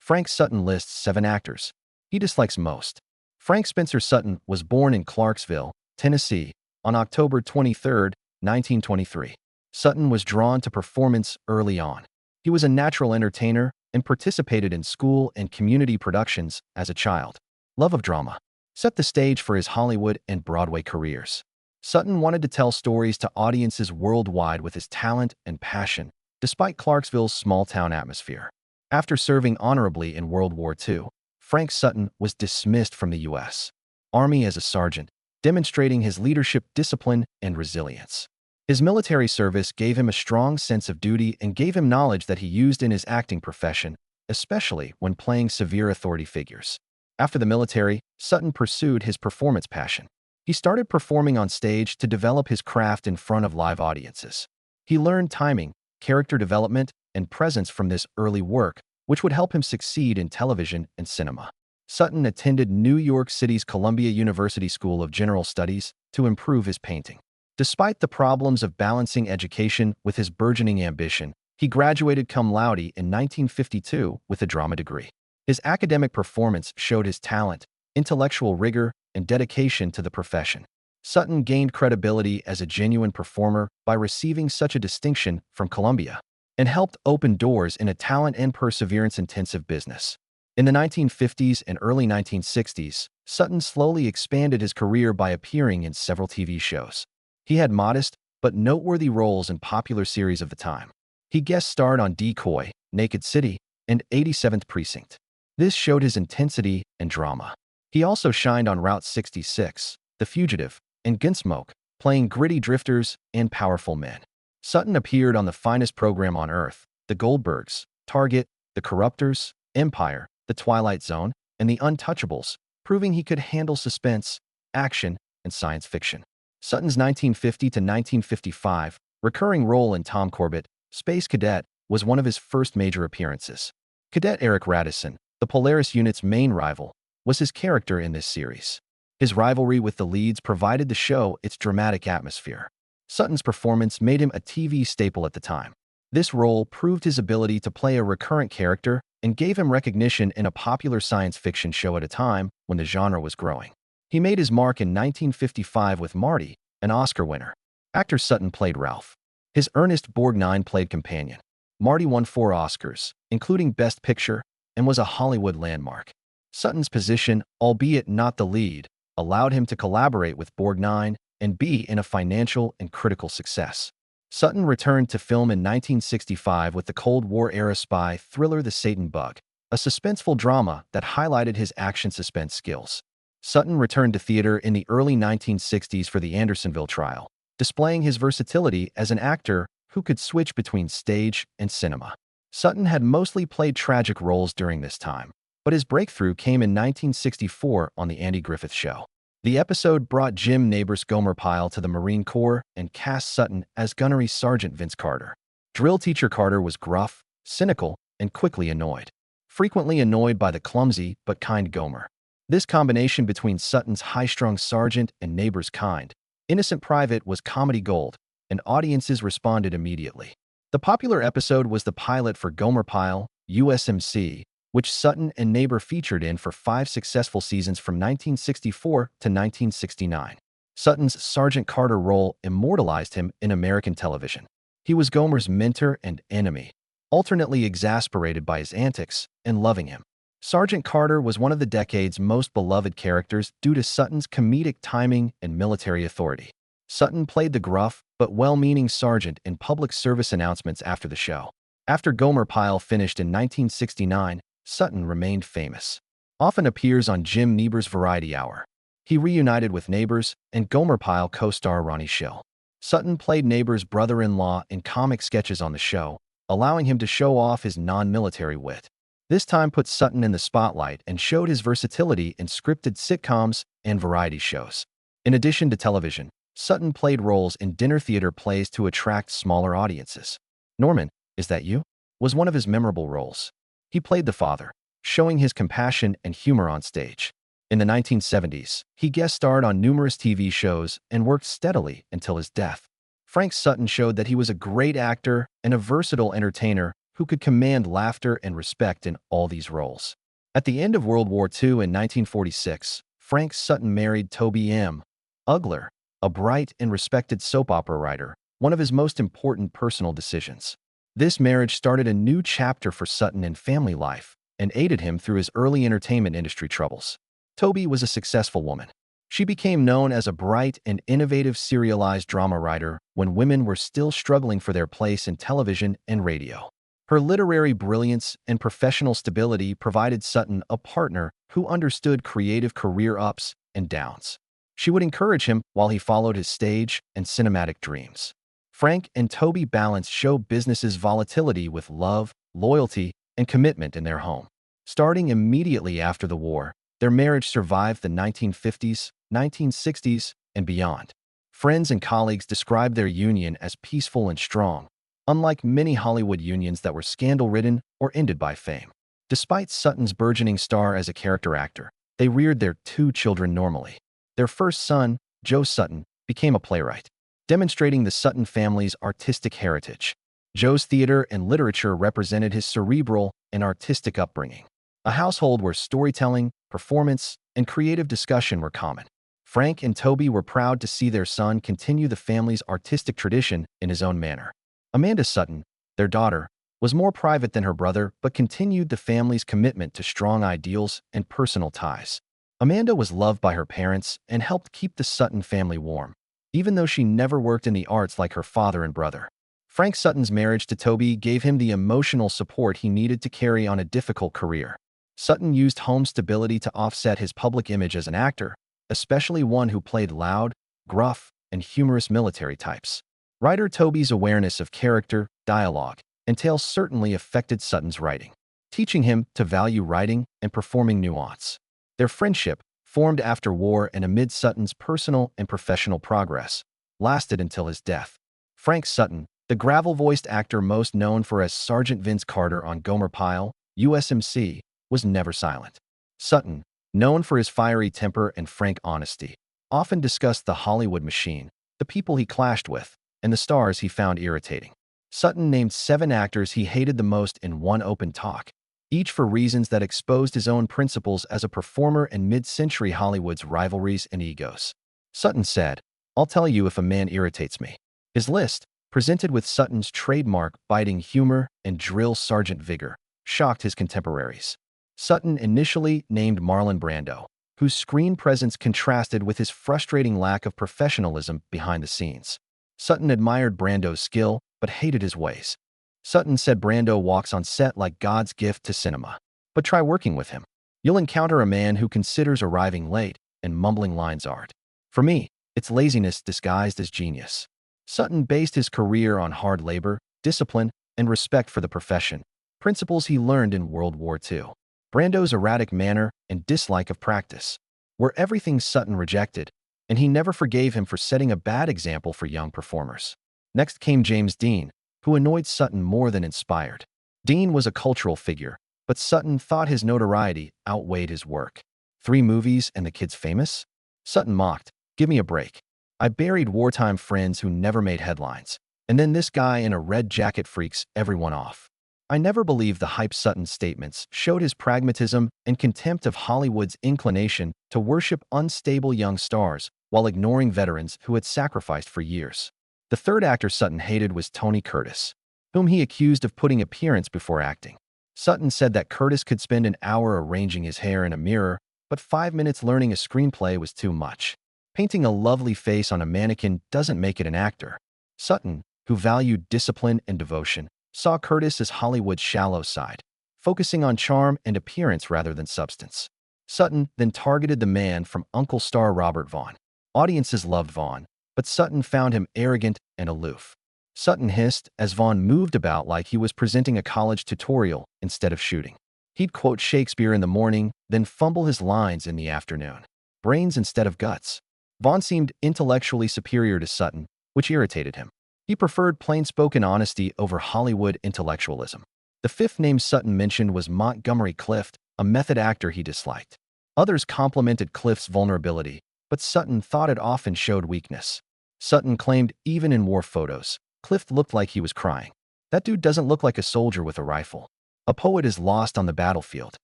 Frank Sutton lists 7 actors he dislikes most. Frank Spencer Sutton was born in Clarksville, Tennessee, on October 23, 1923. Sutton was drawn to performance early on. He was a natural entertainer and participated in school and community productions as a child. Love of drama set the stage for his Hollywood and Broadway careers. Sutton wanted to tell stories to audiences worldwide with his talent and passion, despite Clarksville's small-town atmosphere. After serving honorably in World War II, Frank Sutton was dismissed from the U.S. Army as a sergeant, demonstrating his leadership, discipline, and resilience. His military service gave him a strong sense of duty and gave him knowledge that he used in his acting profession, especially when playing severe authority figures. After the military, Sutton pursued his performance passion. He started performing on stage to develop his craft in front of live audiences. He learned timing, character development, and presence from this early work, which would help him succeed in television and cinema. Sutton attended New York City's Columbia University School of General Studies to improve his painting. Despite the problems of balancing education with his burgeoning ambition, he graduated cum laude in 1952 with a drama degree. His academic performance showed his talent, intellectual rigor, and dedication to the profession. Sutton gained credibility as a genuine performer by receiving such a distinction from Columbia, and helped open doors in a talent and perseverance-intensive business. In the 1950s and early 1960s, Sutton slowly expanded his career by appearing in several TV shows. He had modest but noteworthy roles in popular series of the time. He guest starred on Decoy, Naked City, and 87th Precinct. This showed his intensity and drama. He also shined on Route 66, The Fugitive, and Gunsmoke, playing gritty drifters and powerful men. Sutton appeared on the finest program on Earth, The Goldbergs, Target, The Corruptors, Empire, The Twilight Zone, and The Untouchables, proving he could handle suspense, action, and science fiction. Sutton's 1950 to 1955 recurring role in Tom Corbett, Space Cadet, was one of his first major appearances. Cadet Eric Radisson, the Polaris unit's main rival, was his character in this series. His rivalry with the leads provided the show its dramatic atmosphere. Sutton's performance made him a TV staple at the time. This role proved his ability to play a recurrent character and gave him recognition in a popular science fiction show at a time when the genre was growing. He made his mark in 1955 with Marty, an Oscar winner. Actor Sutton played Ralph. His Ernest Borgnine played companion. Marty won 4 Oscars, including Best Picture, and was a Hollywood landmark. Sutton's position, albeit not the lead, allowed him to collaborate with Borgnine and be in a financial and critical success. Sutton returned to film in 1965 with the Cold War-era spy thriller The Satan Bug, a suspenseful drama that highlighted his action suspense skills. Sutton returned to theater in the early 1960s for the Andersonville trial, displaying his versatility as an actor who could switch between stage and cinema. Sutton had mostly played tragic roles during this time, but his breakthrough came in 1964 on The Andy Griffith Show. The episode brought Jim Nabors' Gomer Pyle to the Marine Corps and cast Sutton as Gunnery Sergeant Vince Carter. Drill Teacher Carter was gruff, cynical, and quickly annoyed, frequently annoyed by the clumsy but kind Gomer. This combination between Sutton's high-strung sergeant and Nabors' kind, innocent private was comedy gold, and audiences responded immediately. The popular episode was the pilot for Gomer Pyle, USMC, which Sutton and Nabor featured in for 5 successful seasons from 1964 to 1969. Sutton's Sergeant Carter role immortalized him in American television. He was Gomer's mentor and enemy, alternately exasperated by his antics and loving him. Sergeant Carter was one of the decade's most beloved characters due to Sutton's comedic timing and military authority. Sutton played the gruff but well-meaning sergeant in public service announcements after the show. After Gomer Pyle finished in 1969, Sutton remained famous. Often appears on Jim Nabors' Variety Hour. He reunited with Nabors and Gomer Pyle co-star Ronnie Schill. Sutton played Nabors' brother-in-law in comic sketches on the show, allowing him to show off his non-military wit. This time put Sutton in the spotlight and showed his versatility in scripted sitcoms and variety shows. In addition to television, Sutton played roles in dinner theater plays to attract smaller audiences. Norman, Is That You? Was one of his memorable roles. He played the father, showing his compassion and humor on stage. In the 1970s, he guest starred on numerous TV shows and worked steadily until his death. Frank Sutton showed that he was a great actor and a versatile entertainer who could command laughter and respect in all these roles. At the end of World War II in 1946, Frank Sutton married Toby M. Ugler, a bright and respected soap opera writer, one of his most important personal decisions. This marriage started a new chapter for Sutton in family life and aided him through his early entertainment industry troubles. Toby was a successful woman. She became known as a bright and innovative serialized drama writer when women were still struggling for their place in television and radio. Her literary brilliance and professional stability provided Sutton a partner who understood creative career ups and downs. She would encourage him while he followed his stage and cinematic dreams. Frank and Toby balanced show business's volatility with love, loyalty, and commitment in their home. Starting immediately after the war, their marriage survived the 1950s, 1960s, and beyond. Friends and colleagues described their union as peaceful and strong, unlike many Hollywood unions that were scandal-ridden or ended by fame. Despite Sutton's burgeoning star as a character actor, they reared their 2 children normally. Their first son, Joe Sutton, became a playwright, demonstrating the Sutton family's artistic heritage. Joe's theater and literature represented his cerebral and artistic upbringing, a household where storytelling, performance, and creative discussion were common. Frank and Toby were proud to see their son continue the family's artistic tradition in his own manner. Amanda Sutton, their daughter, was more private than her brother but continued the family's commitment to strong ideals and personal ties. Amanda was loved by her parents and helped keep the Sutton family warm, even though she never worked in the arts like her father and brother. Frank Sutton's marriage to Toby gave him the emotional support he needed to carry on a difficult career. Sutton used home stability to offset his public image as an actor, especially one who played loud, gruff, and humorous military types. Writer Toby's awareness of character, dialogue, and tale certainly affected Sutton's writing, teaching him to value writing and performing nuance. Their friendship, formed after war and amid Sutton's personal and professional progress, lasted until his death. Frank Sutton, the gravel-voiced actor most known for as Sergeant Vince Carter on Gomer Pyle, USMC, was never silent. Sutton, known for his fiery temper and frank honesty, often discussed the Hollywood machine, the people he clashed with, and the stars he found irritating. Sutton named 7 actors he hated the most in one open talk, each for reasons that exposed his own principles as a performer and mid-century Hollywood's rivalries and egos. Sutton said, "I'll tell you if a man irritates me." His list, presented with Sutton's trademark biting humor and drill sergeant vigor, shocked his contemporaries. Sutton initially named Marlon Brando, whose screen presence contrasted with his frustrating lack of professionalism behind the scenes. Sutton admired Brando's skill, but hated his ways. Sutton said Brando walks on set like God's gift to cinema. But try working with him. You'll encounter a man who considers arriving late and mumbling lines art. For me, it's laziness disguised as genius. Sutton based his career on hard labor, discipline, and respect for the profession, principles he learned in World War II. Brando's erratic manner and dislike of practice were everything Sutton rejected, and he never forgave him for setting a bad example for young performers. Next came James Dean, who annoyed Sutton more than inspired. Dean was a cultural figure, but Sutton thought his notoriety outweighed his work. 3 movies and the kid's famous? Sutton mocked, "Give me a break. I buried wartime friends who never made headlines, and then this guy in a red jacket freaks everyone off." I never believed the hype. Sutton's statements showed his pragmatism and contempt of Hollywood's inclination to worship unstable young stars while ignoring veterans who had sacrificed for years. The third actor Sutton hated was Tony Curtis, whom he accused of putting appearance before acting. Sutton said that Curtis could spend an hour arranging his hair in a mirror, but 5 minutes learning a screenplay was too much. Painting a lovely face on a mannequin doesn't make it an actor. Sutton, who valued discipline and devotion, saw Curtis as Hollywood's shallow side, focusing on charm and appearance rather than substance. Sutton then targeted the man from Uncle star Robert Vaughn. Audiences loved Vaughn, but Sutton found him arrogant and aloof. Sutton hissed as Vaughn moved about like he was presenting a college tutorial instead of shooting. He'd quote Shakespeare in the morning, then fumble his lines in the afternoon. Brains instead of guts. Vaughn seemed intellectually superior to Sutton, which irritated him. He preferred plain-spoken honesty over Hollywood intellectualism. The 5th name Sutton mentioned was Montgomery Clift, a method actor he disliked. Others complimented Clift's vulnerability, but Sutton thought it often showed weakness. Sutton claimed even in war photos, Clift looked like he was crying. That dude doesn't look like a soldier with a rifle. A poet is lost on the battlefield.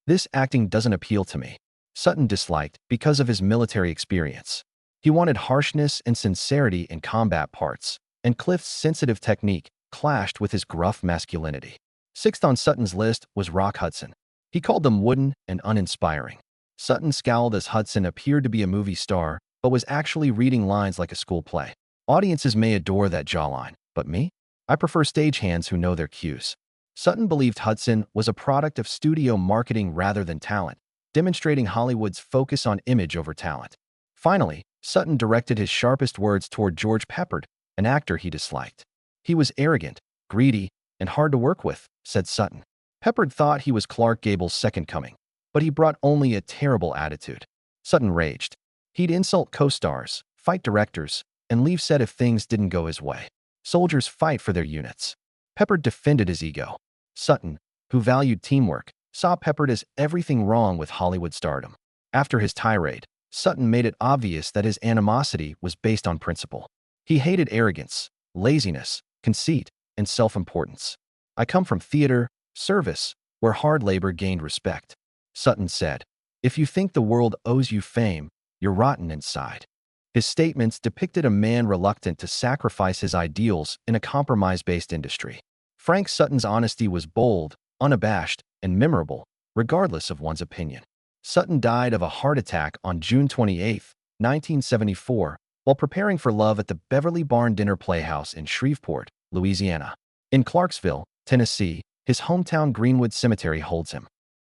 This acting doesn't appeal to me. Sutton disliked because of his military experience. He wanted harshness and sincerity in combat parts, and Clift's sensitive technique clashed with his gruff masculinity. Sixth on Sutton's list was Rock Hudson. He called them wooden and uninspiring. Sutton scowled as Hudson appeared to be a movie star, but was actually reading lines like a school play. Audiences may adore that jawline, but me? I prefer stagehands who know their cues. Sutton believed Hudson was a product of studio marketing rather than talent, demonstrating Hollywood's focus on image over talent. Finally, Sutton directed his sharpest words toward George Peppard, an actor he disliked. He was arrogant, greedy, and hard to work with, said Sutton. Peppard thought he was Clark Gable's second coming, but he brought only a terrible attitude. Sutton raged. He'd insult co-stars, fight directors, and leave set if things didn't go his way. Soldiers fight for their units. Peppard defended his ego. Sutton, who valued teamwork, saw Peppard as everything wrong with Hollywood stardom. After his tirade, Sutton made it obvious that his animosity was based on principle. He hated arrogance, laziness, conceit, and self-importance. I come from theater, service, where hard labor gained respect. Sutton said, if you think the world owes you fame, you're rotten inside. His statements depicted a man reluctant to sacrifice his ideals in a compromise-based industry. Frank Sutton's honesty was bold, unabashed, and memorable, regardless of one's opinion. Sutton died of a heart attack on June 28, 1974, while preparing for love at the Beverly Barn Dinner Playhouse in Shreveport, Louisiana. In Clarksville, Tennessee, his hometown Greenwood Cemetery holds him.